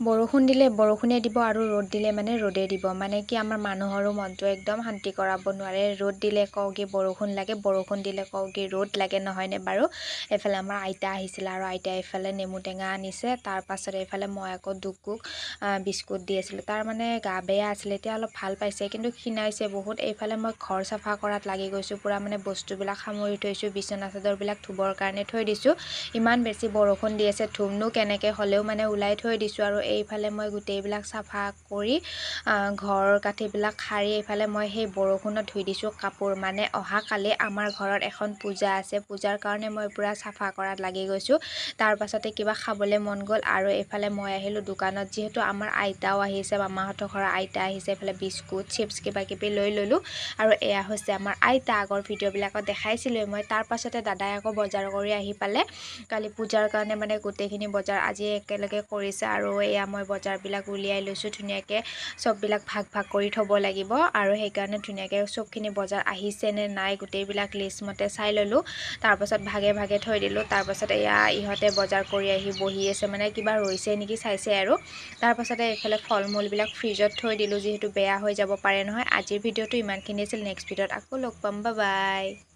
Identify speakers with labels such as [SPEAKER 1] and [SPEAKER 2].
[SPEAKER 1] বৰষুণ দিলে বৰষুণে দিব আৰু ৰ'দ দিলে মানে ৰ'দে দিব মানে কি আমাৰ মানুহৰো মনটো একদম শান্তি কৰাব নোৱাৰে ৰ'দ দিলে কওঁ কি বৰষুণ লাগে বৰষুণ দিলে কওঁ কি ৰ'দ লাগে নহয়নে বাৰু এফালে আমাৰ আইতা আহিছিল আৰু আইতাই এইফালে নেমু টেঙা আনিছে তাৰ পাছত এইফালে মই আকৌ দুকুক বিস্কুট দি আছিলোঁ তাৰ মানে গা বেয়া আছিলে এতিয়া অলপ ভাল পাইছে কিন্তু ক্ষীণাইছে বহুত এইফালে মই ঘৰ চাফা কৰাত লাগি গৈছোঁ পুৰা মানে বস্তুবিলাক সামৰি থৈছোঁ বিচনা চাদৰবিলাক ধুবৰ কাৰণে থৈ দিছোঁ ইমান বেছি বৰষুণ দি আছে ধুমনো কেনেকৈ হ'লেও মানে ওলাই থৈ দিছোঁ আৰু এইফালে মই গোটেইবিলাক চাফা কৰি ঘৰ কাঠিবিলাক সাৰি এইফালে মই সেই বৰষুণত ধুই দিছোঁ কাপোৰ মানে অহাকালি আমাৰ ঘৰত এখন পূজা আছে পূজাৰ কাৰণে মই পূৰা চাফা কৰাত লাগি গৈছোঁ তাৰ পাছতে কিবা খাবলৈ মন গ'ল আৰু এইফালে মই আহিলোঁ দোকানত যিহেতু আমাৰ আইতাও আহিছে মামাহঁতৰ ঘৰৰ আইতা আহিছে এইফালে বিস্কুট চিপছ কিবা কিবি লৈ ল'লোঁ আৰু এয়া হৈছে আমাৰ আইতা আগৰ ভিডিঅ'বিলাকত দেখাইছিলোঁ মই তাৰ পাছতে দাদাই আকৌ বজাৰ কৰি আহি পালে কালি পূজাৰ কাৰণে মানে গোটেইখিনি বজাৰ আজি একেলগে কৰিছে আৰু এয়া মই বজাৰবিলাক উলিয়াই লৈছোঁ ধুনীয়াকৈ চববিলাক ভাগ ভাগ কৰি থ'ব লাগিব আৰু সেইকাৰণে ধুনীয়াকৈ চবখিনি বজাৰ আহিছে নে নাই গোটেইবিলাক লিষ্টমতে চাই ল'লোঁ তাৰপাছত ভাগে ভাগে থৈ দিলোঁ তাৰপাছত এয়া ইহঁতে বজাৰ কৰি আহি বহি আছে মানে কিবা ৰৈছে নেকি চাইছে আৰু তাৰপাছতে এইফালে ফল মূলবিলাক ফ্ৰিজত থৈ দিলোঁ যিহেতু বেয়া হৈ যাব পাৰে নহয় আজিৰ ভিডিঅ'টো ইমানখিনি আছিল নেক্সট ভিডিঅ'ত আকৌ লগ পাম বাই বাই।